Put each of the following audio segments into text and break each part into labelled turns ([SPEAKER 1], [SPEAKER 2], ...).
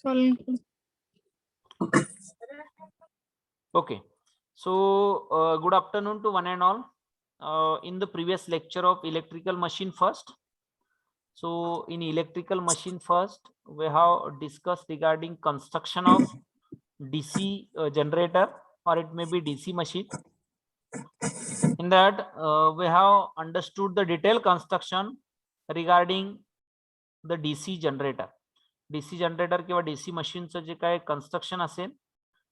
[SPEAKER 1] Solving.
[SPEAKER 2] Okay, so good afternoon to one and all. In the previous lecture of electrical machine first, so in electrical machine first, we have discussed regarding construction of DC generator, or it may be DC machine. In that, we have understood the detailed construction regarding the DC generator. DC generator किंवा DC मशीनचं जे काय construction असेल.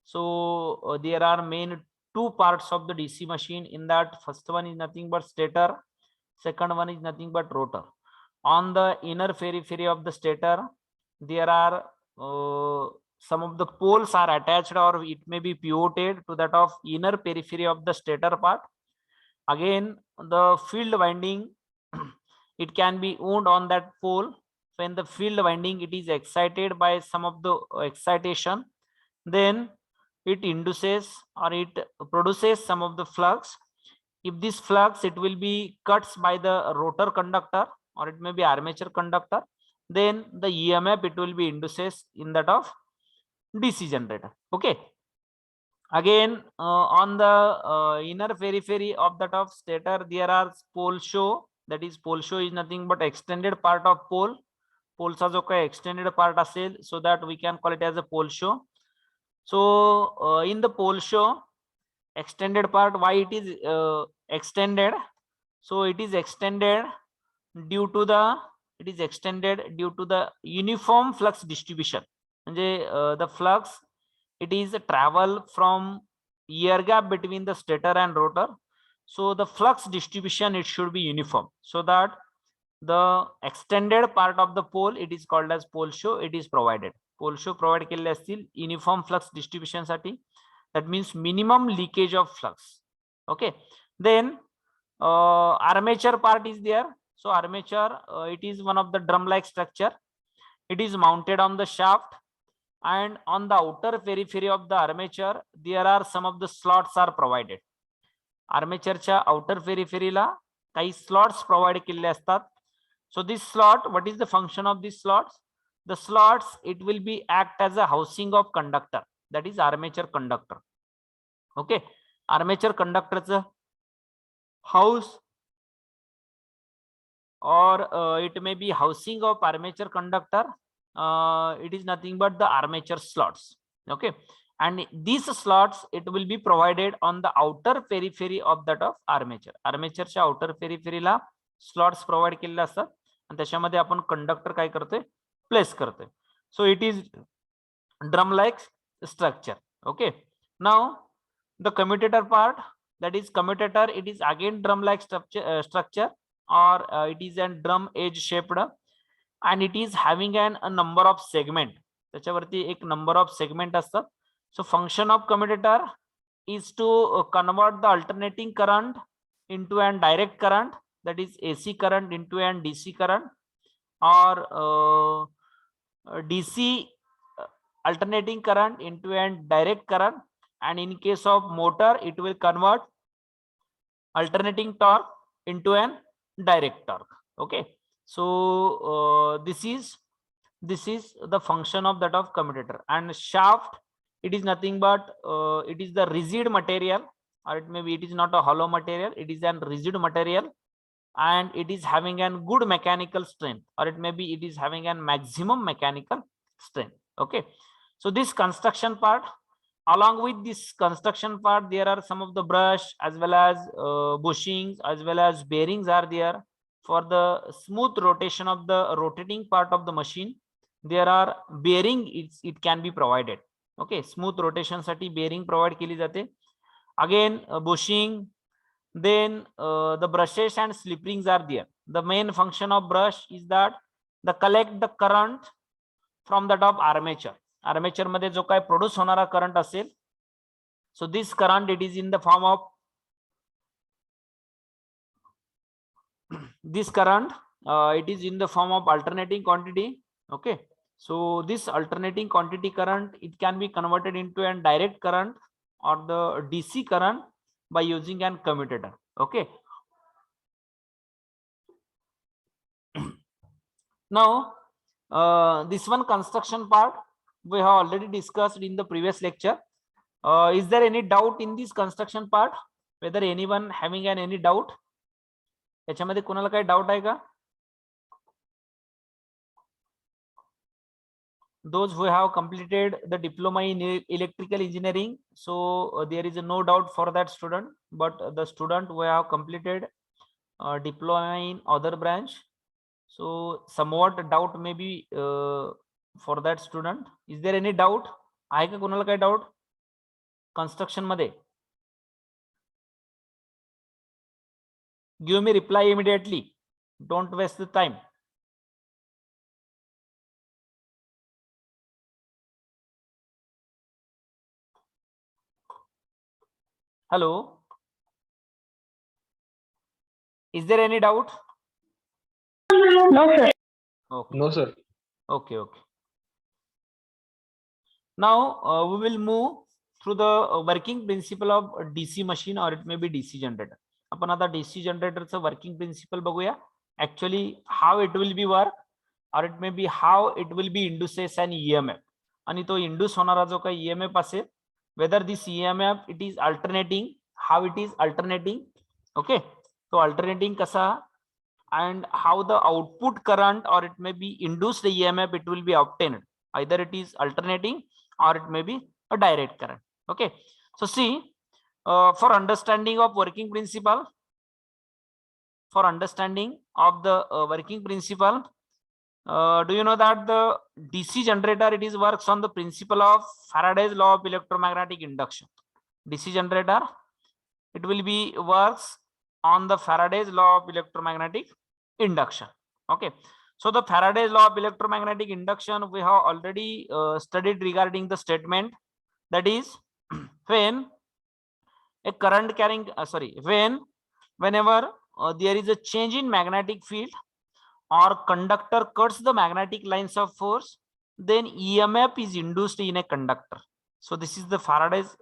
[SPEAKER 2] So there are main two parts of the DC machine. In that, first one is nothing but stator, second one is nothing but rotor. On the inner periphery of the stator, there are some of the poles are attached, or it may be pivoted to that of inner periphery of the stator part. Again, the field winding it can be wound on that pole. When the field winding it is excited by some of the excitation, then it induces or it produces some of the flux. If this flux it will be cuts by the rotor conductor, or it may be armature conductor, then the EMF it will be induces in that of DC generator. Okay. Again, on the inner periphery of that of stator, there are pole show. That is, pole show is nothing but extended part of pole. Poleचा जो काही extended part असेल, so that we can call it as a pole show. So in the pole show, extended part, why it is extended? So it is extended due to the uniform flux distribution. म्हणजे the flux it is a travel from air gap between the stator and rotor. So the flux distribution it should be uniform, so that the extended part of the pole it is called as pole show. It is provided. Pole show provide केलेले असतील uniform flux distribution साठी. That means minimum leakage of flux. Okay. Then armature part is there. So armature it is one of the drum-like structure. It is mounted on the shaft, and on the outer periphery of the armature there are some of the slots are provided. आर्मेचरच्या outer periphery ला काही slots provide केलेले असतात. So this slot, what is the function of these slots? The slots it will be act as a housing of conductor, that is armature conductor. Okay, armature conductorचं house, or it may be housing of armature conductor. It is nothing but the armature slots. Okay, and these slots it will be provided on the outer periphery of that of armature. Armatureच्या outer periphery La slots provide केलेले असतात, आणि त्याच्यामध्ये आपण conductor काय करतोय, place करतोय. So it is drum like structure. Okay, now the commutator part, that is commutator, it is again drum like structure, or it is a drum edge shaped, and it is having a number of segment. त्याच्यावरती एक number of segment असतात. So function of commutator is to convert the alternating current into an direct current, that is AC current into an DC current, or DC alternating current into an direct current, and in case of motor it will convert alternating torque into an direct torque. Okay, so this is the function of that of commutator. And shaft, it is nothing but it is the rigid material, or it may be it is not a hollow material, it is an rigid material, and it is having a good mechanical strength, or it may be it is having a maximum mechanical strength. Okay, so this construction part, along with this construction part, there are some of the brush as well as bushings as well as bearings are there for the smooth rotation of the rotating part of the machine. There are bearing, it can be provided. Okay, smooth rotation साठी bearing provide केली जाते. Again bushing, then the brushes and slip rings are there. The main function of brush is that the collect the current from the top armature. Armature मध्ये जो काय produce होणारा current असेल, so this current it is in the form of this current, it is in the form of alternating quantity. Okay, so this alternating quantity current it can be converted into a direct current or the DC current by using an commutator. Okay, now this one construction part, we have already discussed in the previous lecture. Is there any doubt in this construction part? Whether anyone having any doubt? याच्यामध्ये कोणाला काही doubt आहे का? Those who have completed the diploma in electrical engineering, so there is no doubt for that student. But the student who have completed diploma in other branch, so somewhat doubt may be for that student. Is there any doubt? आहे का कोणाला काही doubt construction मध्ये? Give me reply immediately. Don't waste the time. Hello. Is there any doubt?
[SPEAKER 1] No, sir.
[SPEAKER 2] Okay.
[SPEAKER 3] No, sir.
[SPEAKER 2] Okay. Now we will move through the working principle of DC machine, or it may be DC generator. आपण आता DC जनरेटरचं working principle बघूया. Actually how it will be work, or it may be how it will be induces an EMF. आणि तो induce होणारा जो काही EMF असेल, whether this EMF it is alternating, how it is alternating. Okay, so alternating कसा, and how the output current or it may be induced EMF it will be obtained. Either it is alternating or it may be a direct current. Okay, so see, for understanding of working principle, for understanding of the working principle, do you know that the DC generator it is works on the principle of Faraday's law of electromagnetic induction. DC generator it will be works on the Faraday's law of electromagnetic induction. Okay, so the Faraday's law of electromagnetic induction we have already studied regarding the statement, that is when a current carrying whenever there is a change in magnetic field or conductor cuts the magnetic lines of force, then EMF is induced in a conductor. So this is the Faraday's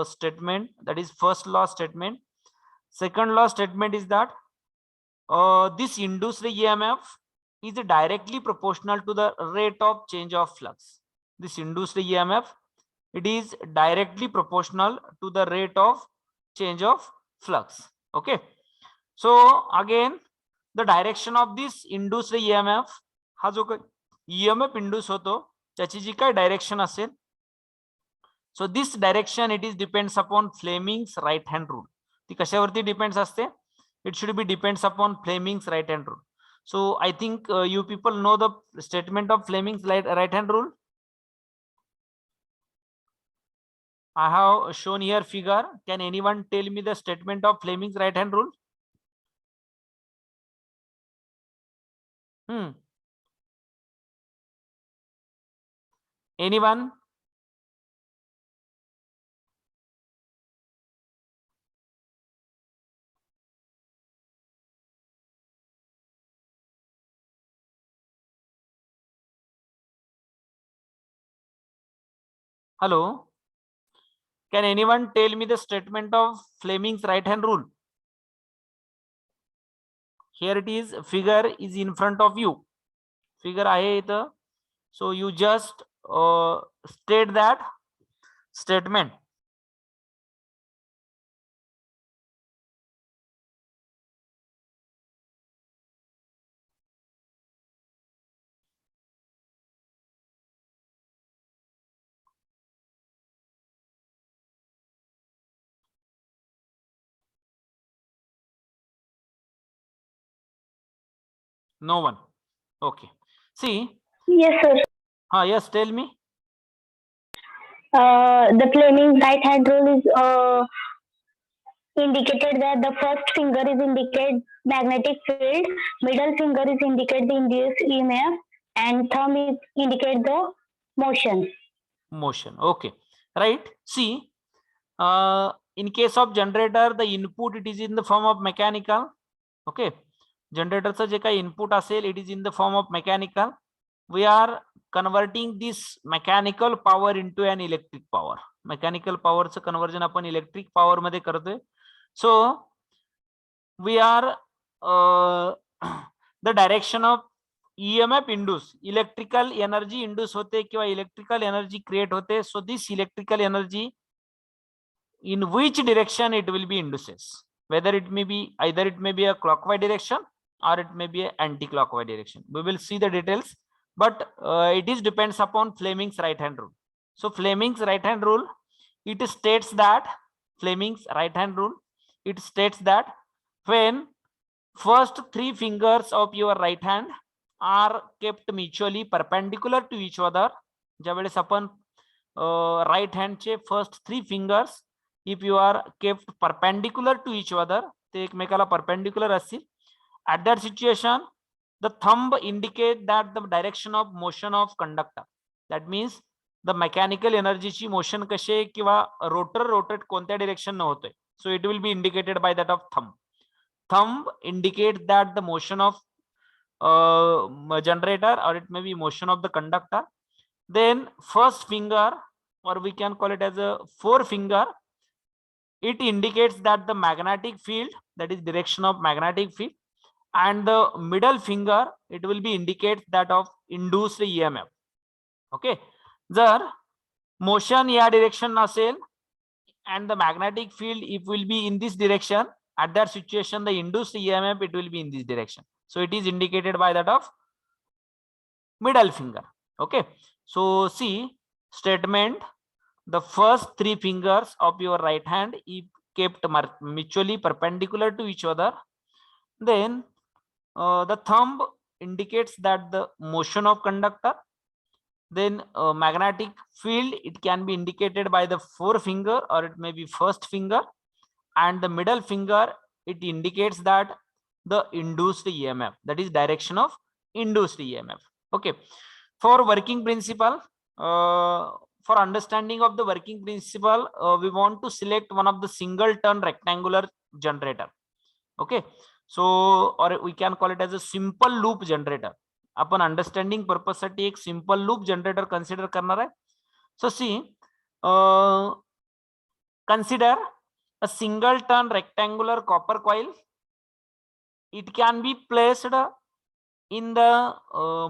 [SPEAKER 2] statement, that is first law statement. Second law statement is that this induced EMF is directly proportional to the rate of change of flux. This induced EMF it is directly proportional to the rate of change of flux. Okay, so again the direction of this induced EMF, हा जो EMF induce होतो त्याची जी काय direction असेल, so this direction it is depends upon Fleming's right hand rule. ती कशावरती depends असते? It should be depends upon Fleming's right hand rule. So I think you people know the statement of Fleming's right hand rule. I have shown here figure. Can anyone tell me the statement of Fleming's right hand rule? Anyone? Hello? Can anyone tell me the statement of Fleming's right hand rule? Here it is, figure is in front of you. Figure आहे इथं. So you just state that statement. No one. Okay. See.
[SPEAKER 1] Yes, sir.
[SPEAKER 2] Yes, tell me.
[SPEAKER 1] The Fleming's right hand rule is indicated that the first finger is indicate magnetic field, middle finger is indicate the induced EMF, and thumb is indicate the motion.
[SPEAKER 2] Motion. Okay. Right. See, in case of generator, the input it is in the form of mechanical. Okay. Generatorचं जे काही input असेल, it is in the form of mechanical. We are converting this mechanical power into an electric power. Mechanical power चं conversion आपण electric power मध्ये करतोय. So we are the direction of EMF induce, electrical energy induce होते किंवा electrical energy create होते. So this electrical energy, in which direction it will be induces, whether it may be either it may be a clockwise direction or it may be an anti-clockwise direction. We will see the details, but it is depends upon Fleming's right hand rule. So Fleming's right hand rule, it states that it states that when first three fingers of your right hand are kept mutually perpendicular to each other, ज्यावेळेस आपण right hand चे first three fingers if you are kept perpendicular to each other, ते एकमेकाला perpendicular असतील, at that situation the thumb indicate that the direction of motion of conductor. That means the mechanical energy ची motion कशी आहे किंवा rotor rotate कोणत्या direction न होतोय. So it will be indicated by that of thumb. Thumb indicates that the motion of generator, or it may be motion of the conductor. Then first finger, or we can call it as a forefinger, it indicates that the magnetic field, that is direction of magnetic field, and the middle finger, it will be indicate that of induced EMF. Okay, जर motion या direction असेल and the magnetic field if will be in this direction, at that situation the induced EMF it will be in this direction. So it is indicated by that of middle finger. Okay, so see statement, the first three fingers of your right hand if kept mutually perpendicular to each other, then the thumb indicates that the motion of conductor. Then magnetic field, it can be indicated by the forefinger or it may be first finger, and the middle finger, it indicates that the induced EMF, that is direction of induced EMF. Okay, for working principle, for understanding of the working principle, we want to select one of the single turn rectangular generator. Okay, so or we can call it as a simple loop generator. आपण understanding purpose साठी एक simple loop generator consider करणार आहे. So see consider a single turn rectangular copper coil. It can be placed in the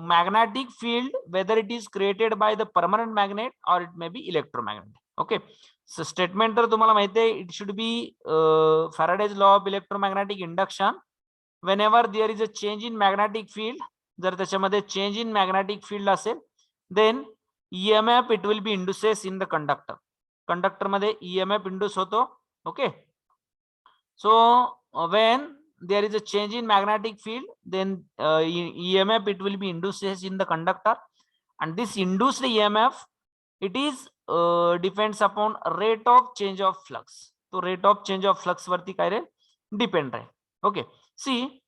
[SPEAKER 2] magnetic field, whether it is created by the permanent magnet or it may be electromagnet. Okay, so statement तर तुम्हाला माहिती आहे, it should be Faraday's law of electromagnetic induction. Whenever there is a change in magnetic field, जर त्याच्यामध्ये change in magnetic field असेल, then EMF it will be induces in the conductor. Conductor मध्ये EMF induce होतो. Okay, so when there is a change in magnetic field, then EMF it will be induces in the conductor, and this induced EMF it is depends upon rate of change of flux. तो rate of change of flux वरती काय रे depend आहे. Okay, see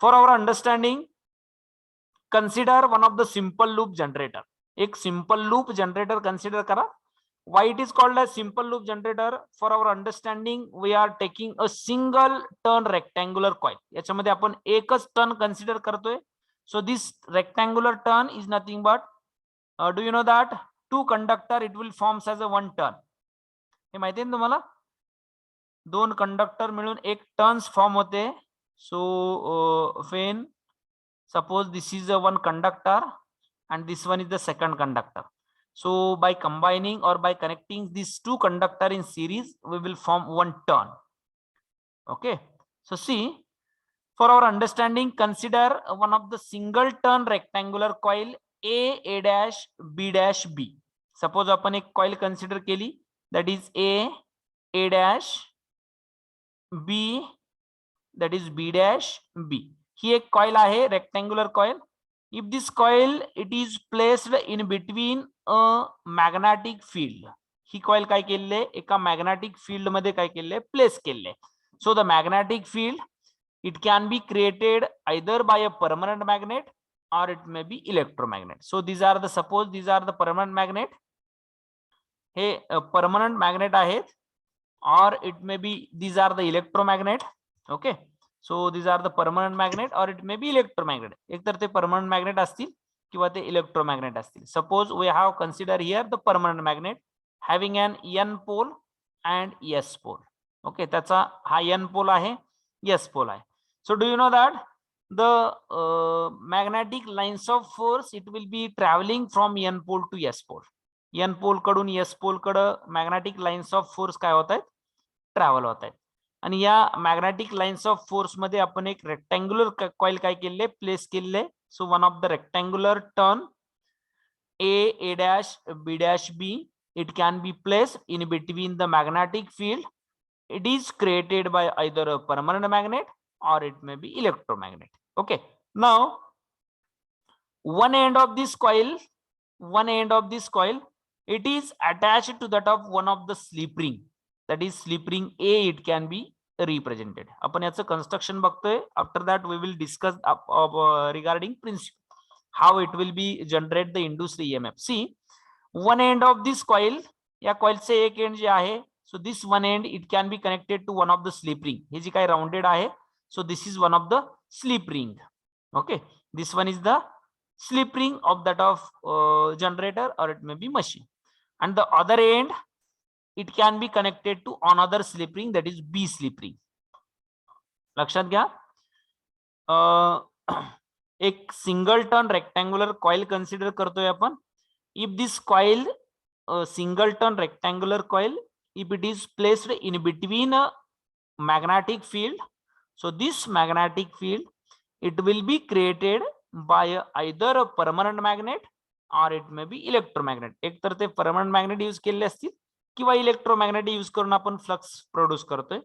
[SPEAKER 2] for our understanding, consider one of the simple loop generator. एक simple loop generator consider करा. Why it is called as simple loop generator? For our understanding, we are taking a single turn rectangular coil. याच्यामध्ये आपण एकच turn consider करतोय. So this rectangular turn is nothing but do you know that two conductor it will forms as a one turn. हे माहिती आहे तुम्हाला, दोन conductor मिळून एक टर्न्स फॉर्म होते. So when suppose this is a one conductor and this one is the second conductor. So by combining or by connecting these two conductor in series, we will form one turn. Okay, so see for our understanding, consider one of the single turn rectangular coil A dash B dash B. Suppose आपण एक coil consider केली, that is A dash B, that is B dash B. ही एक coil आहे rectangular coil. If this coil it is placed in between a magnetic field, he coil काय केले, एका magnetic field मध्ये काय केले, place केले. So the magnetic field it can be created either by a permanent magnet or it may be electromagnet. So these are the, suppose these are the permanent magnet, hey permanent magnet आहेत, or it may be these are the electromagnet. Okay, so these are the permanent magnet or it may be electromagnet. एक तर ते permanent magnet असतील किंवा ते electromagnet असतील. Suppose we have consider here the permanent magnet having an N pole and S pole. Okay, त्याचा हा N pole आहे, S pole आहे. So do you know that the magnetic lines of force, it will be traveling from N pole to S pole. N pole कडून S pole कडे magnetic lines of force काय होत आहेत, travel होत आहेत. आणि या मॅग्नेटिक लाईन्स ऑफ फोर्स मध्ये आपण एक रेक्टँग्युलर कॉइल काय केले, प्लेस केले. So one of the rectangular turn A dash B dash B, it can be placed in between the magnetic field. It is created by either a permanent magnet or it may be electromagnet. Okay, now one end of this coil, it is attached to that of one of the slip ring, that is slip ring A, it can be represented. आपण याचं construction बघतोय. After that we will discuss regarding principle, how it will be generate the induced EMF. See, one end of this coil, या coil चे एक end जे आहे, so this one end it can be connected to one of the slip ring. हे जी काय rounded आहे, so this is one of the slip ring. Okay, this one is the slip ring of that of generator or it may be machine. And the other end, it can be connected to another slip ring, that is B slip ring. लक्षात घ्या. एक single turn rectangular coil consider करतोय आपण. If this coil, single turn rectangular coil, if it is placed in between a magnetic field, so this magnetic field, it will be created by either a permanent magnet or it may be electromagnet. एक तर ते permanent magnet use केलेले असतील किंवा electromagnet use करून आपण flux produce करतोय.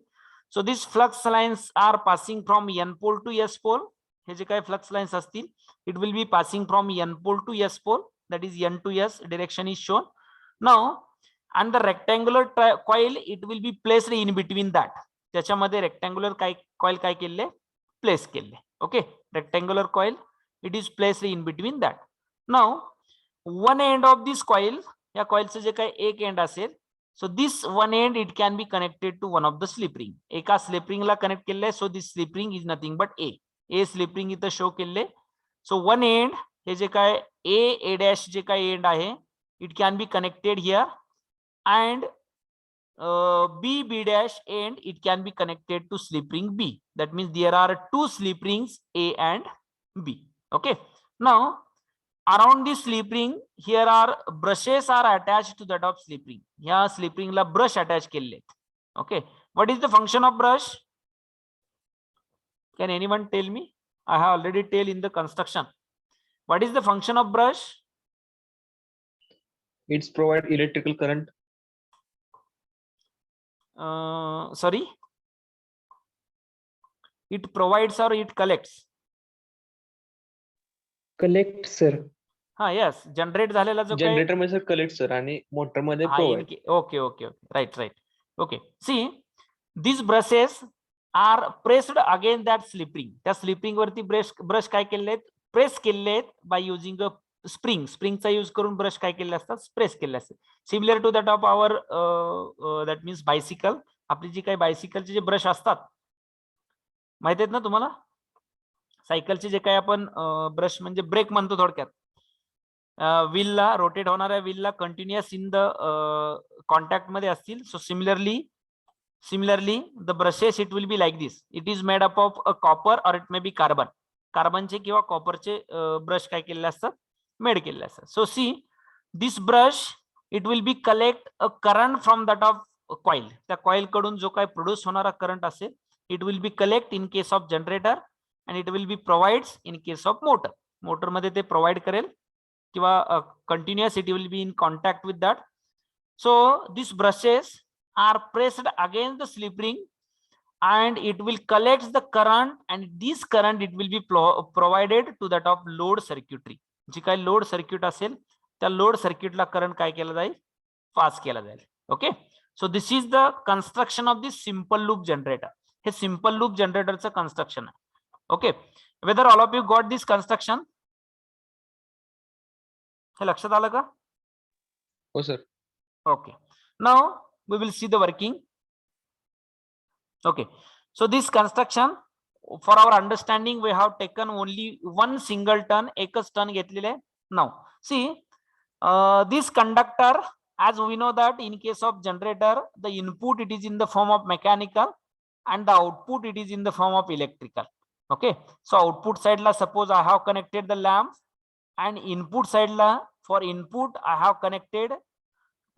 [SPEAKER 2] So this flux lines are passing from N pole to S pole. हे जे काही फ्लक्स लाइन्स असतील, it will be passing from N pole to S pole, that is N to S direction is shown. Now, and the rectangular coil, it will be placed in between that. त्याच्यामध्ये rectangular coil काय केले, place केले. Okay, rectangular coil, it is placed in between that. Now, one end of this coil, या कॉइलचं जे काही एक and असेल, so this one end it can be connected to one of the slip ring. एका slip ring ला connect केले, so this slip ring is nothing but A slip ring इथं show केले. So one end, हे जे काय A dash जे काय and आहे, it can be connected here, and B dash end, it can be connected to slip ring B. That means there are two slip rings A and B. Okay, now around this slip ring, here are brushes are attached to that of slip ring. Yeah, slip ring la brush attach केले. Okay, what is the function of brush? Can anyone tell me? I have already tell in the construction. What is the function of brush?
[SPEAKER 3] It's provide electrical current.
[SPEAKER 2] Sorry, it provides or it collects?
[SPEAKER 3] Collect sir.
[SPEAKER 2] हा, yes, generate झालेला जो काही
[SPEAKER 3] generator मध्ये collect sir आणि motor मध्ये provide.
[SPEAKER 2] Okay okay okay, right right. Okay, see this brushes are pressed again that slipping. त्या slipping वरती brush काय केले आहेत, प्रेस केले आहेत बाय युजिंग अ स्प्रिंगचा यूज करून ब्रश काय केले असतात, प्रेस केले असतात. Similar to that of our that means bicycle. आपली जी काही बायसिकलचे जे ब्रश असतात माहिती आहेत ना तुम्हाला, सायकलचे जे काही आपण ब्रश म्हणजे ब्रेक म्हणतो थोडक्यात, व्हीलला रोटेट होणाऱ्या व्हीलला कंटिन्युअस इन द कॉन्टॅक्ट मध्ये असतील. So similarly the brushes it will be like this. It is made up of a copper और इट मे बी कार्बन. कार्बनचे किंवा कॉपरचे ब्रश काय केलेले असतात, मेड केलेले असतात. So see this brush, it will be collect a current from that of coil. त्या कॉइल कडून जो काय प्रोड्यूस होणारा करंट असेल, it will be collect in case of generator and it will be provides in case of motor. Motor मध्ये ते provide करेल किंवा continuous it will be in contact with that. So this brushes are pressed against the slip ring and it will collect the current, and this current it will be provided to that of load circuitry. जी काही load circuit असेल त्या load सर्किटला current काय केला जाईल, pass केला जाईल. Okay, so this is the construction of this simple loop generator. हे सिंपल लूप जनरेटरचं कन्स्ट्रक्शन आहे. Okay, whether all of you got this construction? हे लक्षात आलं का?
[SPEAKER 3] हो sir.
[SPEAKER 2] Okay, now we will see the working. Okay, so this construction, for our understanding we have taken only one single turn, एकच turn घेतलेले. Now see, this conductor, as we know that in case of generator, the input it is in the form of mechanical and the output it is in the form of electrical. Okay, so output side la suppose I have connected the lamp, and input side la, for input I have connected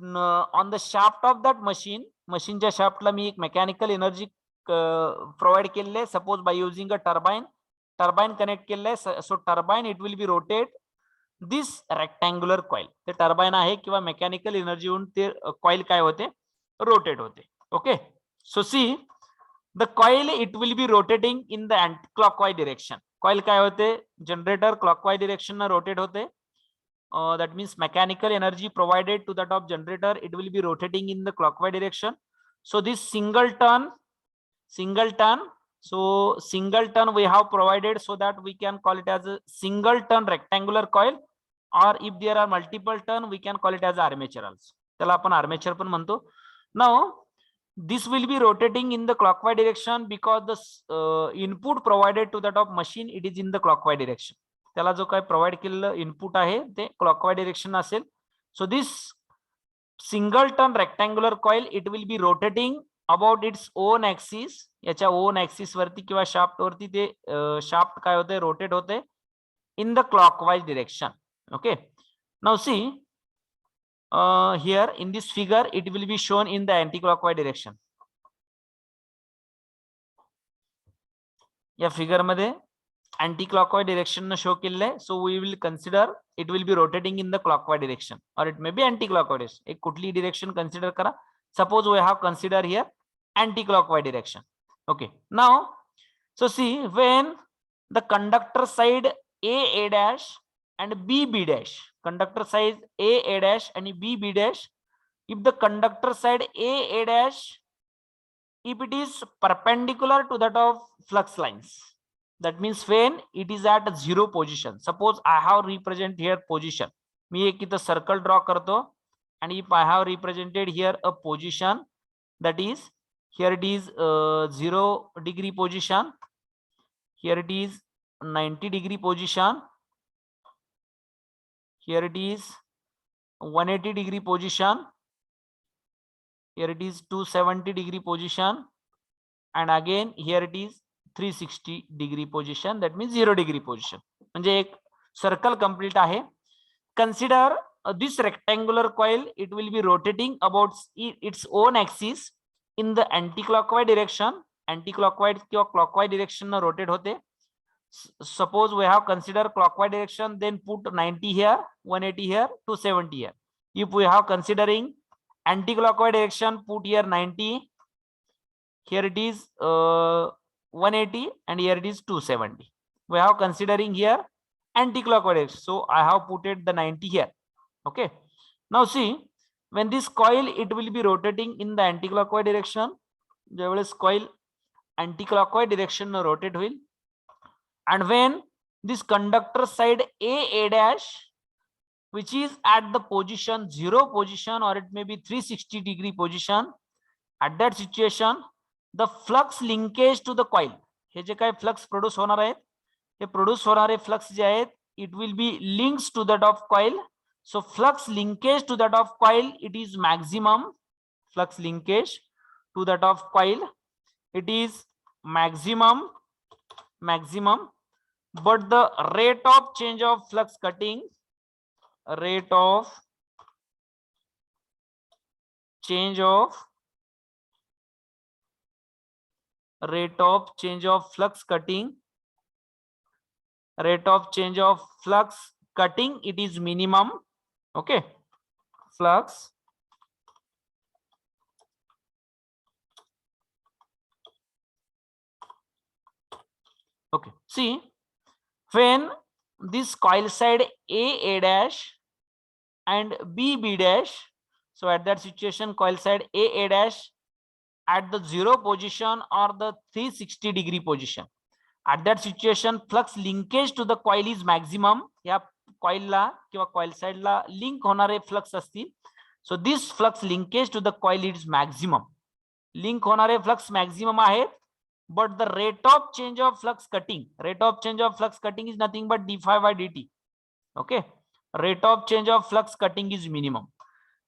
[SPEAKER 2] on the shaft of that machine च्या shaft ला मी एक mechanical energy provide केलेले, suppose by using a turbine connect केलेले. So turbine it will be rotate this rectangular coil. ते turbine आहे किंवा mechanical energy होऊन ते coil काय होते, rotate होते. Okay, so see the coil it will be rotating in the anti-clockwise direction. Coil काय होते, generator clockwise direction ना rotate होते. That means mechanical energy provided to that of generator, it will be rotating in the clockwise direction. So this single turn, so single turn we have provided so that we can call it as a single turn rectangular coil, or if there are multiple turn we can call it as armature also. त्याला आपण armature पण म्हणतो. Now this will be rotating in the clockwise direction because the input provided to that of machine it is in the clockwise direction. त्याला जो काय provide केलेलं input आहे ते क्लॉकवाइज डायरेक्शन असेल. So this single turn rectangular coil it will be rotating about its own axis. याच्या own axis वरती किंवा शाफ्ट वरती ते शाफ्ट काय होते, रोटेट होते in the clockwise direction. Okay, now see here in this figure it will be shown in the anti clockwise direction. या figure मध्ये अँटी क्लॉकवाइज डायरेक्शन न शो केलेलं आहे. So we will consider it will be rotating in the clockwise direction और it may be anti clockwise direction. एक कुठली direction consider करा. Suppose we have consider here anti clockwise direction. Okay, now so see when the conductor side a dash and b dash, conductor side a dash and b dash, if the conductor side a dash if it is perpendicular to that of flux lines, that means when it is at zero position. Suppose I have represent here position, मी एक इथं circle draw करतो, and if I have represented here a position, that is here it is 0 degree position, here it is 90 degree position, here it is 180 degree position, here it is 270 degree position, and again here it is 360 degree position, that means 0 degree position. म्हणजे एक circle complete आहे. Consider this rectangular coil, it will be rotating about its own axis in the anti-clockwise direction. Anti-clockwise किंवा clockwise direction न rotate होते. Suppose we have considered clockwise direction, then put 90 here, 180 here, 270 here. If we have considering anti-clockwise direction, put here 90, here it is 180, and here it is 270. We have considering here anti-clockwise direction, so I have put it the 90 here. Okay, now see when this coil it will be rotating in the anti-clockwise direction, ज्यावेळेस coil anti-clockwise direction न rotate होईल, and when this conductor side a dash which is at the position 0 position, or it may be 360 degree position, at that situation the flux linkage to the coil, हे जे काय flux produce होणार आहेत, हे produce होणारे flux जे आहेत it will be links to that of coil. So flux linkage to that of coil it is maximum. Flux linkage to that of coil it is maximum, but the rate of change of flux cutting, rate of change of flux cutting, rate of change of flux cutting it is minimum. Okay, flux okay, see when this coil side a dash and b dash, so at that situation coil side a dash at the 0 position or the 360 degree position, at that situation flux linkage to the coil is maximum. या coil ला किंवा coil side ला link होणारे flux असतील, so this flux linkage to the coil is maximum. Link होणारे flux maximum आहेत, but the rate of change of flux cutting, is nothing but d phi by dt. Okay, rate of change of flux cutting is minimum.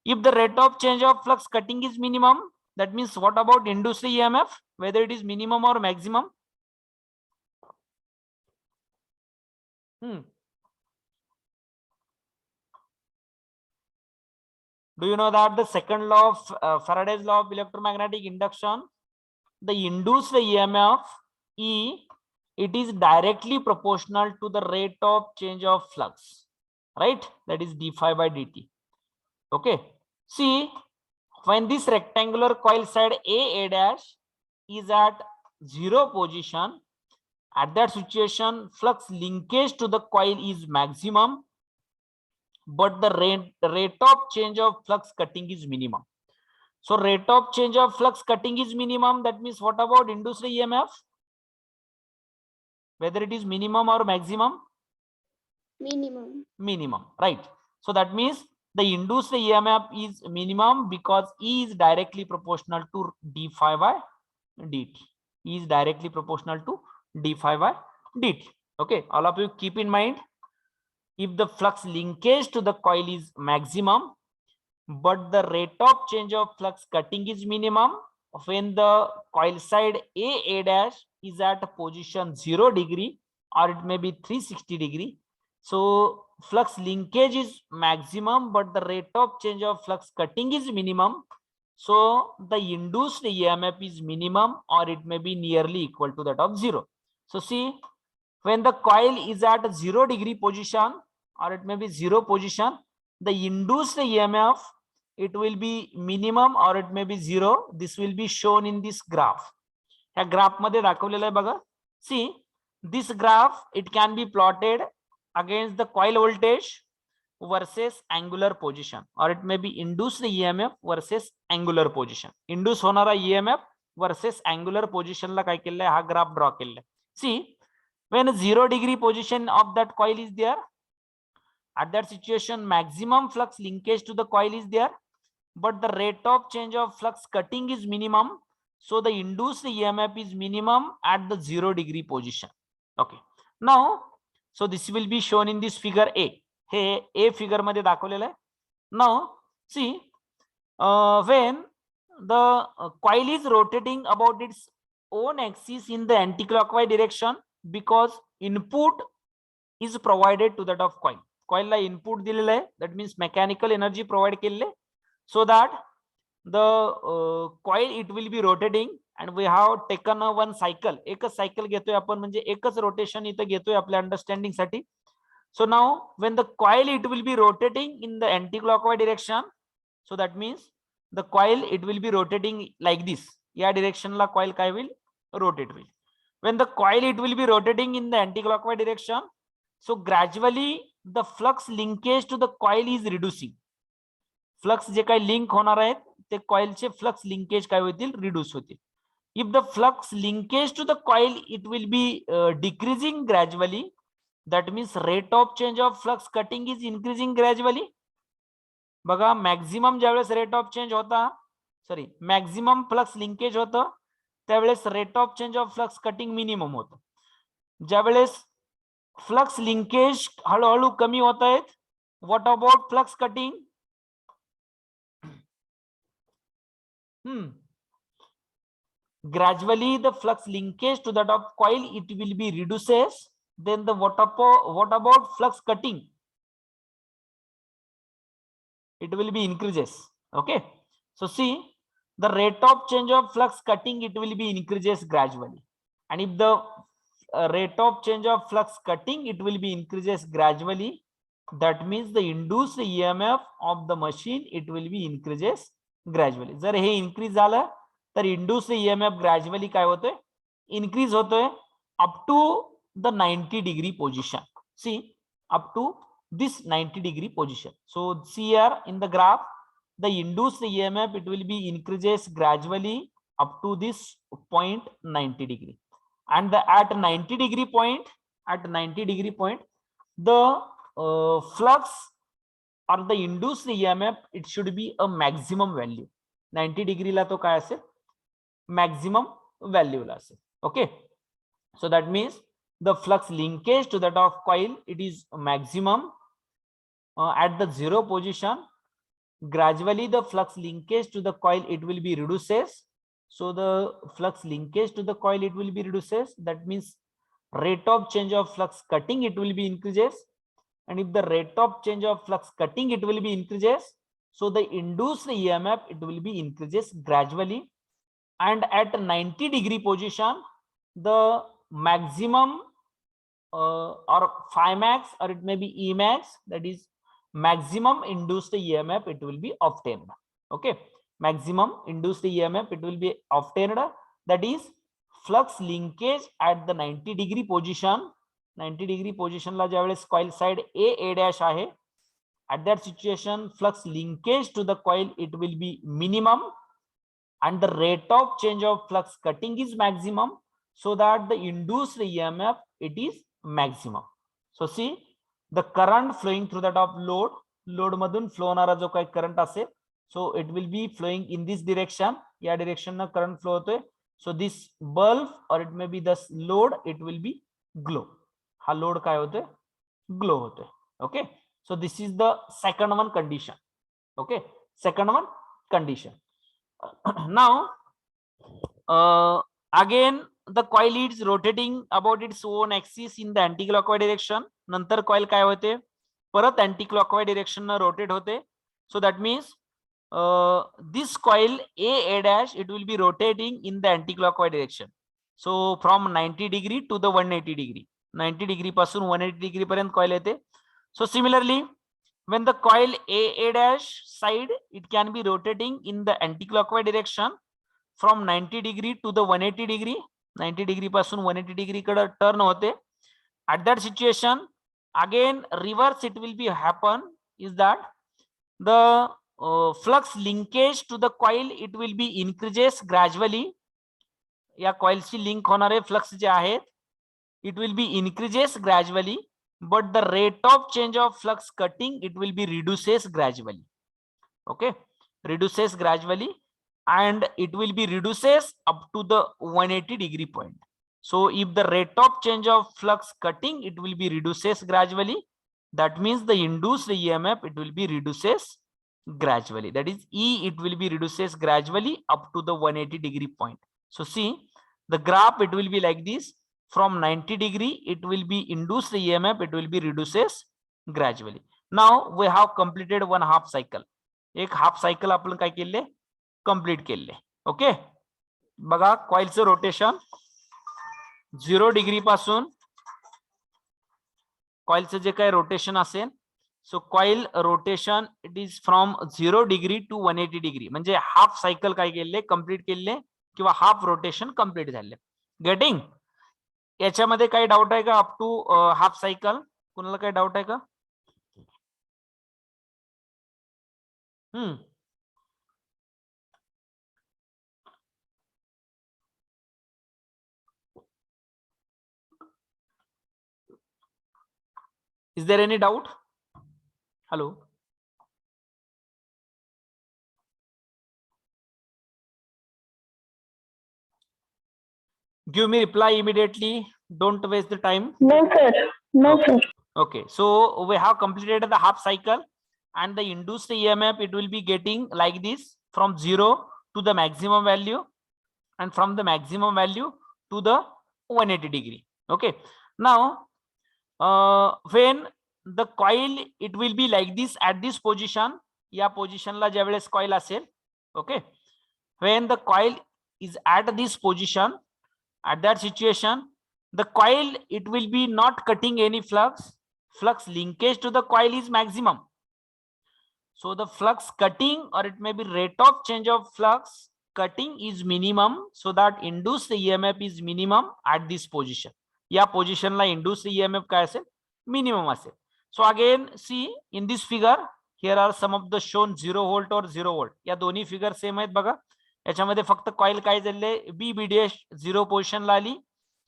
[SPEAKER 2] If the rate of change of flux cutting is minimum, that means what about induced EMF, whether it is minimum or maximum? Do you know that the second law of Faraday's law of electromagnetic induction, the induced EMF E, it is directly proportional to the rate of change of flux, right? That is d phi by dt. Okay. See, when this rectangular coil side A dash is at 0 position, at that situation, flux linkage to the coil is maximum, but the rate of change of flux cutting is minimum. So rate of change of flux cutting is minimum. That means what about induced EMF? Whether it is minimum or maximum?
[SPEAKER 4] Minimum.
[SPEAKER 2] Minimum, right? So that means the induced EMF is minimum because E is directly proportional to d phi by dt. E is directly proportional to d phi by dt. Okay, all of you keep in mind, if the flux linkage to the coil is maximum, but the rate of change of flux cutting is minimum, when the coil side A dash is at position 0 degree or it may be 360 degree. So flux linkage is maximum, but the rate of change of flux cutting is minimum. So the induced EMF is minimum or it may be nearly equal to that of 0. So see, when the coil is at 0 degree position or it may be 0 position, the induced EMF, it will be minimum or it may be 0. This will be shown in this graph. ह्या graph मध्ये दाखवलेलं आहे बघा. See, this graph, it can be plotted against the coil voltage versus angular position, or it may be induced EMF versus angular position. Induce होणारा EMF versus angular position ला काय केलंय, हा graph draw केलाय. See, when 0 degree position of that coil is there, at that situation maximum flux linkage to the coil is there, but the rate of change of flux cutting is minimum. So the induced EMF is minimum at the 0 degree position. Okay. Now, so this will be shown in this figure A. Hey, A figure मध्ये दाखवलेलं आहे. Now, see, when the coil is rotating about its own axis in the anti-clockwise direction, because input is provided to that of coil. Coil La input दिलेलं आहे, that means mechanical energy provide केलेलं आहे, so that the coil, it will be rotating, and we have taken one cycle. एकच cycle घेतोय आपण, म्हणजे एकच rotation इथं घेतोय आपल्या understanding साठी. So now when the coil, it will be rotating in the anti-clockwise direction, so that means the coil, it will be rotating like this. या direction ला coil काय will rotate will. When the coil, it will be rotating in the anti-clockwise direction, so gradually the flux linkage to the coil is reducing. Flux जे काही link होणार आहेत ते coil चे flux linkage काय होतील, reduce होतील. If the flux linkage to the coil, it will be decreasing gradually, that means rate of change of flux cutting is increasing gradually. बघा, maximum ज्यावेळेस रेट ऑफ चेंज होता, sorry maximum flux linkage होतं त्यावेळेस rate of change of flux cutting minimum होतं. ज्यावेळेस flux linkage हळूहळू कमी होत आहेत, what about flux cutting? Gradually the flux linkage to that of coil, it will be reduces. Then the what about flux cutting? It will be increases. Okay, so see, the rate of change of flux cutting, it will be increases gradually, and if the rate of change of flux cutting, it will be increases gradually, that means the induced EMF of the machine, it will be increases gradually. जर हे increase झालं तर induced EMF gradually काय होतोय, increase होतोय up to the 90 degree position. See, up to this 90 degree position. So see here in the graph, the induced EMF, it will be increases gradually up to this point 90 degree, and at 90 degree point, the flux or the induced EMF, it should be a maximum value. 90 degree ला तो काय असेल, maximum value ला असेल. Okay, so that means the flux linkage to that of coil, it is maximum at the 0 position. Gradually the flux linkage to the coil, it will be reduces. So the flux linkage to the coil, it will be reduces. That means rate of change of flux cutting, it will be increases. And if the rate of change of flux cutting, it will be increases, so the induced EMF, it will be increases gradually. And at 90-degree position, the maximum or phi max, or it may be E max, that is maximum induced EMF, it will be obtained. Okay, maximum induced EMF, it will be obtained, that is flux linkage at the 90-degree position. 90-degree position ला ज्यावेळेस coil side A dash आहे, at that situation flux linkage to the coil, it will be minimum, and the rate of change of flux cutting is maximum, so that the induced EMF, it is maximum. So see, the current flowing through that of load मधून flow होणारा जो काही current असेल, so it will be flowing in this direction. या direction ना current flow होतोय. So this bulb, or it may be the load, it will be glow. हा load काय होतोय? Glow होतोय. Okay, so this is the second one condition. Okay, second one condition. Now again the coil is rotating about its own axis in the anti-clockwise direction. नंतर coil काय होते? परत anti-clockwise direction न rotate होते. So that means this coil A dash, it will be rotating in the anti-clockwise direction. So from 90-degree to the 180-degree. 90-degree पासून 180-degree पर्यंत coil येते. So similarly, when the coil A dash side, it can be rotating in the anti-clockwise direction from 90-degree to the 180-degree. 90-degree पासून 180-degree कडे turn होते. At that situation, again reverse it will be happen, is that the flux linkage to the coil, it will be increases gradually. या coil ची link होणारे flux जे आहेत, it will be increases gradually, but the rate of change of flux cutting, it will be reduces gradually. Okay, reduces gradually, and it will be reduces up to the 180-degree point. So if the rate of change of flux cutting, it will be reduces gradually, that means the induced EMF, it will be reduces gradually. That is E, it will be reduces gradually up to the 180-degree point. So see the graph, it will be like this. From 90-degree, it will be induced EMF, it will be reduces gradually. Now we have completed one half cycle. एक half cycle आपण काय केले? Complete केले. Okay, बघा coilचं rotation 0-degree पासून coilचं जे काही rotation असेल, so coil rotation, it is from 0-degree to 180-degree. म्हणजे half cycle काय केले? Complete केले, किंवा half rotation complete झाले. Getting? याच्यामध्ये काही डाऊट आहे का? अप टू हाफ सायकल कुणाला काही डाऊट आहे का? Is there any doubt? Hello? Give me reply immediately. Don't waste the time.
[SPEAKER 1] No, sir. No,
[SPEAKER 2] Okay.
[SPEAKER 1] sir.
[SPEAKER 2] Okay, so we have completed the half cycle, and the induced EMF, it will be getting like this from 0 to the maximum value, and from the maximum value to the 180-degree. Okay, now when the coil, it will be like this at this position. या position ला ज्यावेळेस coil असेल. Okay, when the coil is at this position, at that situation, the coil, it will be not cutting any flux. Flux linkage to the coil is maximum. So the flux cutting, or it may be rate of change of flux cutting, is minimum, so that induced EMF is minimum at this position. या position ला induced EMF काय असेल? Minimum असेल. So again see in this figure, here are some of the shown 0 volt or 0 volt. या दोन्ही figure same आहेत बघा. याच्यामध्ये फक्त coil काय झाले? B dash 0 position ला आली,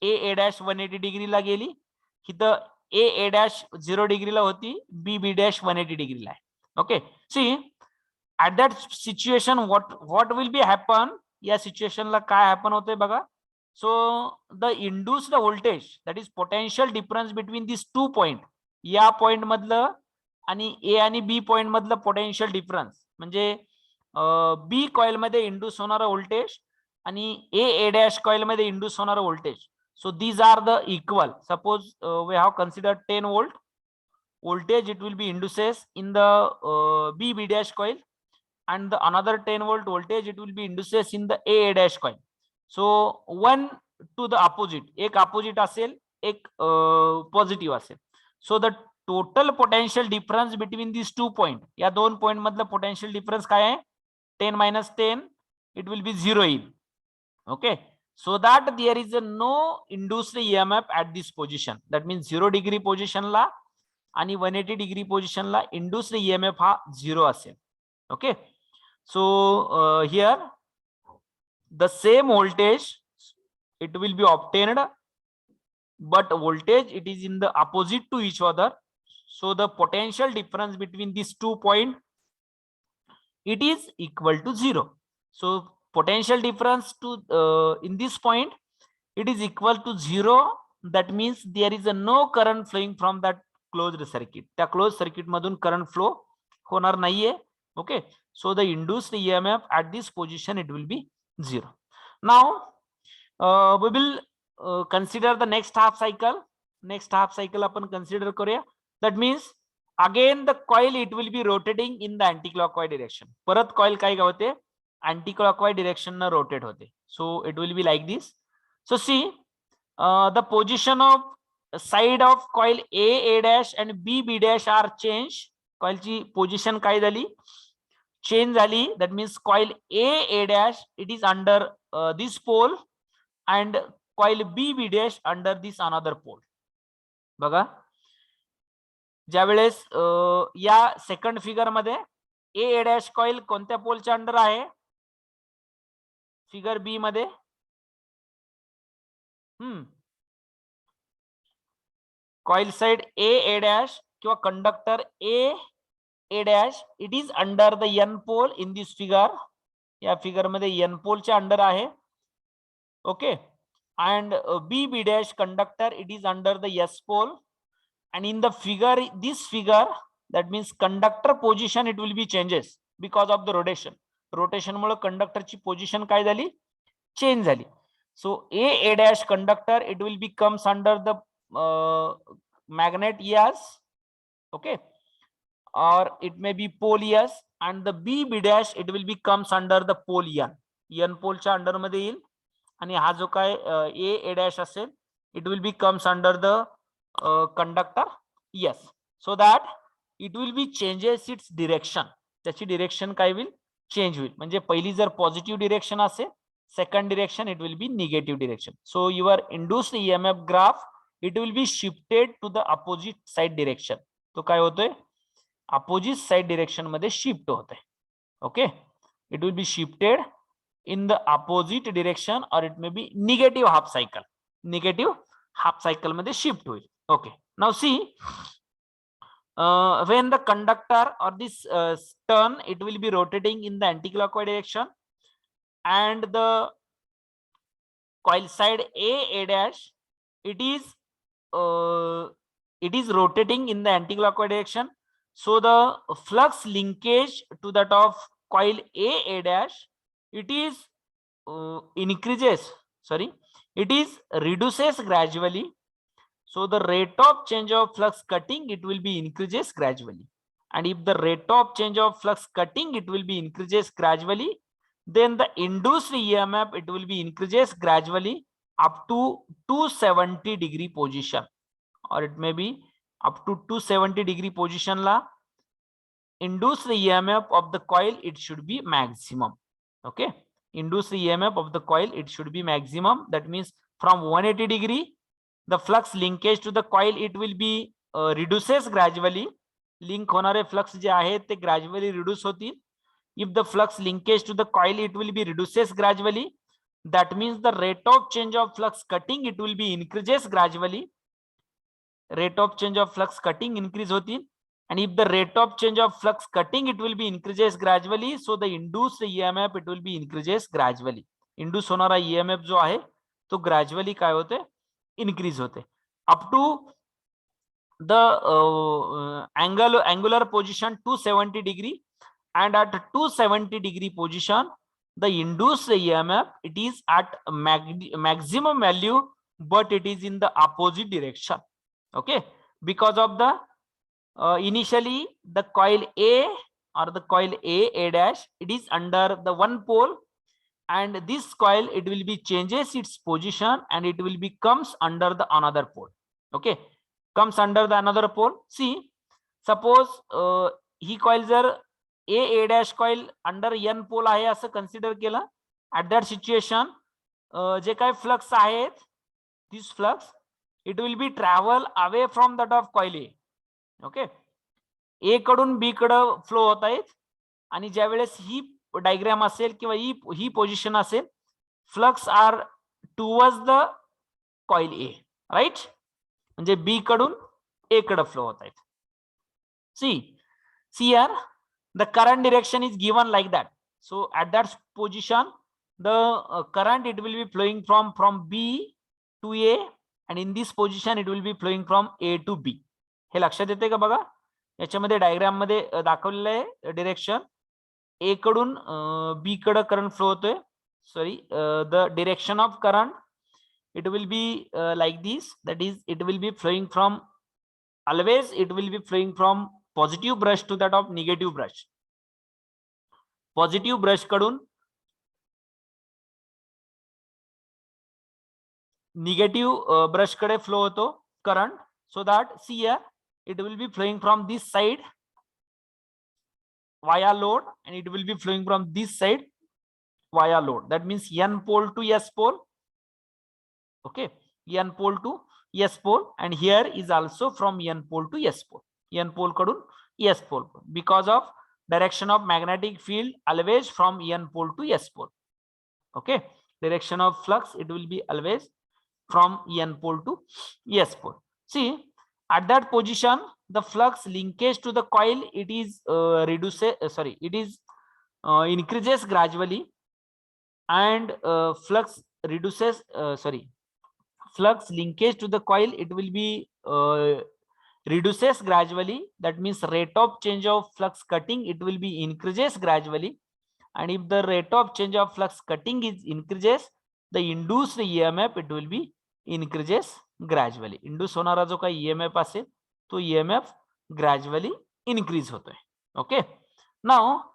[SPEAKER 2] A dash 180-degree ला गेली, इथं A dash 0-degree ला होती, B dash 180-degree ला आहे. Okay, see at that situation what will be happen? या situation ला काय happen होते बघा. So the induced voltage, that is potential difference between these 2 point, या point मधलं आणि A आणि B point मधलं potential difference, म्हणजे B coil मध्ये induce होणारा voltage आणि A dash coil मध्ये induce होणारा voltage, So these are the equal. Suppose we have considered 10 volt voltage, it will be induces in the B dash coil, and the another 10 volt voltage it will be induces in the A dash coil. So one to the opposite, एक opposite असेल, एक positive असेल. So the total potential difference between these 2 point, या दोन point मधलं potential difference काय आहे? 10 minus 10, it will be 0 in. Okay, so that there is a no induced EMF at this position. That means 0 degree position ला आणि 180 degree position ला induced EMF हा 0 असेल. Okay, so here the same voltage it will be obtained, but voltage it is in the opposite to each other. So the potential difference between these 2 points, it is equal to 0. So potential difference to in this point, it is equal to 0. That means there is a no current flowing from that closed circuit. The closed circuit madun current flow होणार नाहीये. Okay, so the induced EMF at this position it will be 0. Now we will consider the next half cycle. Next half cycle आपण consider करूया. That means again the coil it will be rotating in the anti-clockwise direction. परत coil काय होते? Anti-clockwise direction na rotate होते. So it will be like this. So see the position of side of coil A dash and B dash are changed. Coil ची position काय झाली? Change झाली. That means coil A dash it is under this pole and coil B dash under this another pole. बघा, ज्या वेळेस या second figure मध्ये A dash coil कोणत्या पोलच्या अंडर आहे? फिगर बी मध्ये coil side A dash किंवा conductor A dash it is under the N pole in this figure. या फिगर मध्ये N pole च्या अंडर आहे. Okay, and B dash conductor it is under the S pole, and in the figure, this figure, that means conductor position it will be changes because of the rotation. Rotation Mule conductor ची position काय झाली? Change झाली. So A dash conductor it will be comes under the magnet ES. Okay, or it may be pole ES, and the B dash it will be comes under the pole N. N pole च्या under मध्ये येईल आणि हा जो काय A dash असेल it will be comes under the conductor yes, so that it will be changes its direction. त्याची direction काय होईल? Change होईल. म्हणजे पहिली जर positive direction असेल, second direction it will be negative direction. So your induced EMF graph it will be shifted to the opposite side direction. तो काय होतोय? Opposite side direction मध्ये shift होतोय. Okay, it will be shifted in the opposite direction, or it may be negative half cycle. Negative half cycle मध्ये shift होईल. Okay, now see when the conductor or this turn it will be rotating in the anti-clockwise direction, and the coil side A dash it is rotating in the anti-clockwise direction. So the flux linkage to that of coil A dash it is it is reduces gradually. So the rate of change of flux cutting it will be increases gradually, and if the rate of change of flux cutting it will be increases gradually, then the induced EMF it will be increases gradually up to 270 degree position, or it may be up to 270 degree position la induced EMF of the coil it should be maximum. Okay, induced EMF of the coil it should be maximum. That means from 180 degree the flux linkage to the coil it will be reduces gradually. Link होणारे flux जे आहेत ते gradually reduce होतील. If the flux linkage to the coil it will be reduces gradually, that means the rate of change of flux cutting it will be increases gradually. Rate of change of flux cutting increase होतील, and if the rate of change of flux cutting it will be increases gradually, so the induced EMF it will be increases gradually. Induce होणारा EMF जो आहे तो gradually काय होते? Increase होते up to the angular position 270 degree, and at 270 degree position the induced EMF it is at maximum value but it is in the opposite direction. Okay, because of the initially the coil A or the coil A dash, it is under the one pole, and this coil, it will be changes its position and it will be comes under the another pole. Okay, comes under the another pole. See, suppose he coil जर A dash coil under n pole आहे असं consider केलं, at that situation जे काही flux आहेत, this flux, it will be travel away from that of coil A. Okay, A कडून B कडे flow होत आहेत, आणि ज्या वेळेस ही डायग्राम असेल किंवा ही पोझिशन असेल, flux are towards the coil A, right, म्हणजे बी कडून ए कडे फ्लो होत आहेत. See here the current direction is given like that. So at that position the current, it will be flowing from B to A, and in this position it will be flowing from A to B. हे लक्षात येते का बघा, याच्यामध्ये diagram मध्ये दाखवलेलं आहे direction. ए कडून B कडे करंट फ्लो होतोय. Sorry, the direction of current, it will be like this, that is it will be flowing from, always it will be flowing from positive brush to that of negative brush. Positive brush कडून negative brush कडे flow होतो current. So that see here it will be flowing from this side via load, and it will be flowing from this side via load. That means n pole to s pole. Okay, n pole to s pole, and here is also from n pole to s pole. N pole kadun s pole, because of direction of magnetic field always from n pole to s pole. Okay, direction of flux, it will be always from n pole to s pole. See, at that position the flux linkage to the coil, it is increases gradually, and flux reduces, flux linkage to the coil, it will be reduces gradually. That means rate of change of flux cutting, it will be increases gradually, and if the rate of change of flux cutting is increases, the induced EMF, it will be increases gradually. Induce होणारा जो काही EMF असेल तो EMF gradually increase होतोय. Okay, now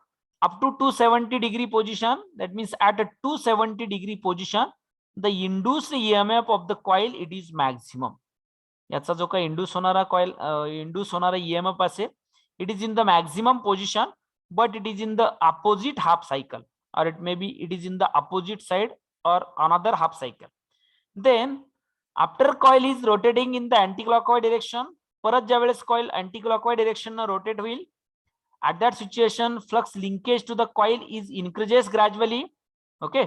[SPEAKER 2] up to 270 degree position, that means at a 270 degree position the induced EMF of the coil, it is maximum. याचा जो काही induce होणारा कॉइल इंड्यूस होणारा EMF असेल, it is in the maximum position, but it is in the opposite half cycle, or it may be it is in the opposite side or another half cycle. Then after coil is rotating in the anti-clockwise direction, परत ज्या वेळेस coil anti-clockwise direction न rotate होईल, at that situation flux linkage to the coil is increases gradually. Okay,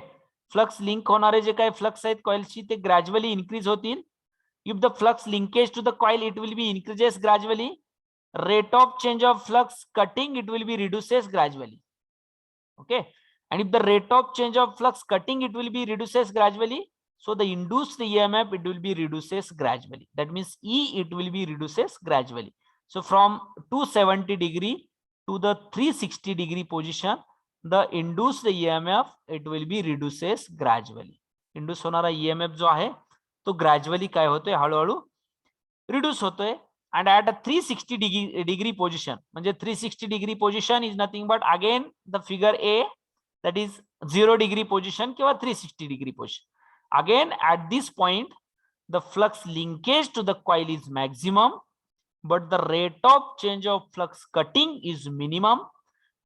[SPEAKER 2] flux link होणारे जे काही flux आहेत coil ची ते gradually increase होतील. If the flux linkage to the coil, it will be increases gradually. Rate of change of flux cutting, it will be reduces gradually. Okay, and if the rate of change of flux cutting, it will be reduces gradually, so the induced EMF, it will be reduces gradually. That means E, it will be reduces gradually. So from 270 degree to the 360 degree position, the induced EMF, it will be reduces gradually. Induce होणारा EMF जो आहे तो gradually काय होतोय, हळूहळू reduce होतोय. and at a 360 degree position, म्हणजे 360 degree position is nothing but again the figure A, that is 0 degree position किंवा 360 degree position. Again at this point the flux linkage to the coil is maximum, but the rate of change of flux cutting is minimum,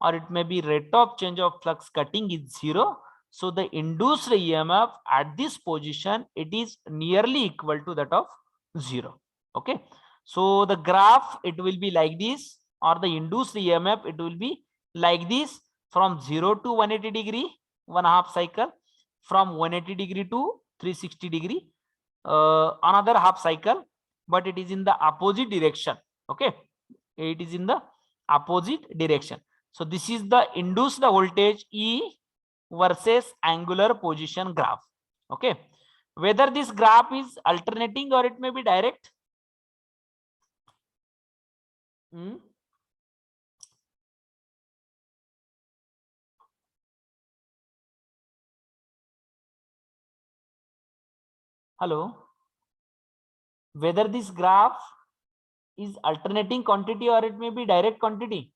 [SPEAKER 2] or it may be rate of change of flux cutting is 0. So the induced EMF at this position, it is nearly equal to that of 0. Okay, so the graph, it will be like this, or the induced EMF, it will be like this, from 0 to 180 degree, 1/2 cycle, from 180 degree to 360 degree, another half cycle, but it is in the opposite direction. Okay, it is in the opposite direction. So this is the induced voltage E versus angular position graph. Okay, whether this graph is alternating or it may be direct. Hello. whether this graph is alternating quantity or it may be direct quantity.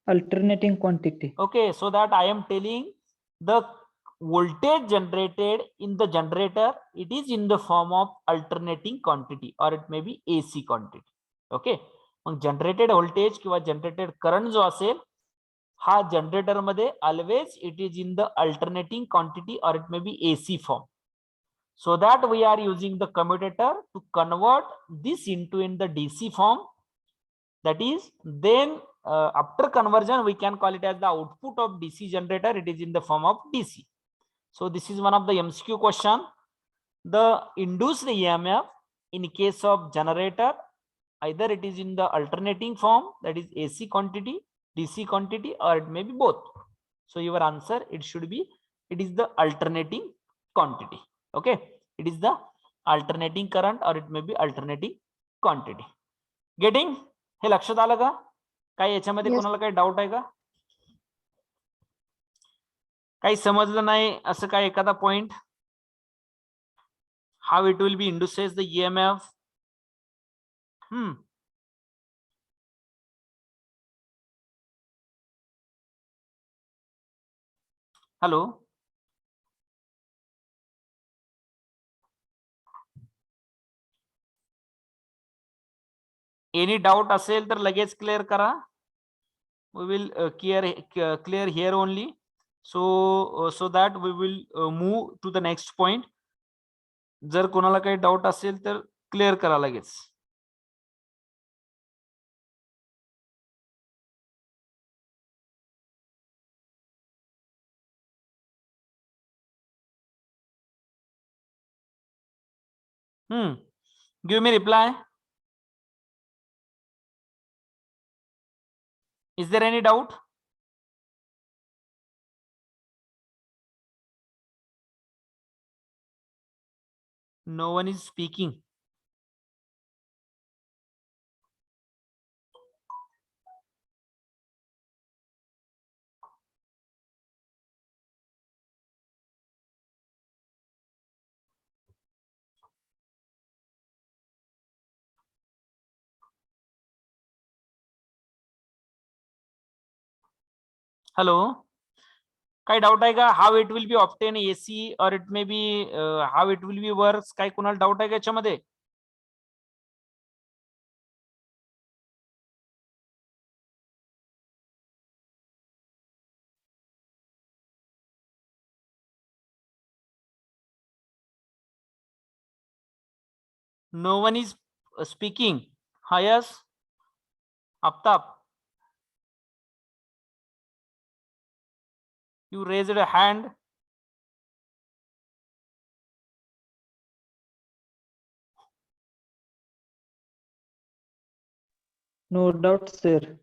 [SPEAKER 5] Alternating quantity.
[SPEAKER 2] Okay, so that I am telling the voltage generated in the generator, it is in the form of alternating quantity or it may be AC quantity. Okay, mug generated voltage किंवा generated current जो असेल हा generator मध्ये always it is in the alternating quantity or it may be AC form. So that we are using the commutator to convert this into in the DC form. That is, then after conversion we can call it as the output of DC generator. It is in the form of DC. So this is one of the MCQ question. The induced EMF in case of generator, either it is in the alternating form, that is AC quantity, DC quantity, or it may be both. So your answer, it should be, it is the alternating quantity. Okay, it is the alternating current or it may be alternating quantity. Getting? हे लक्षात आलं का? काय याच्यामध्ये कोणाला काही doubt आहे का? काही समजलं नाही असं काय एखादा point? How it will be induces the EMF? Hello? Any doubt असेल तर लगेच क्लिअर करा. We will clear here only. So that we will move to the next point. जर कोणाला काही डाऊट असेल तर क्लिअर करा लगेच. Give me reply. Is there any doubt? No one is speaking. Hello? काय डाऊट आहे का? How it will B obtain AC or it may be how it will be works? काय कोणाला डाऊट आहे का याच्यामध्ये? No one is speaking. Ha, yes? Aftab, you raised a hand.
[SPEAKER 5] No doubt, sir.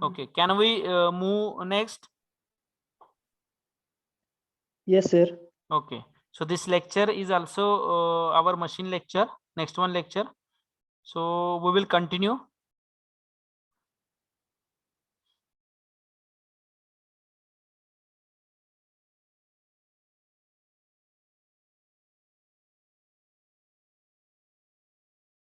[SPEAKER 2] Okay, can we move next?
[SPEAKER 5] Yes, sir.
[SPEAKER 2] Okay, so this lecture is also our machine lecture, next one lecture. So we will continue.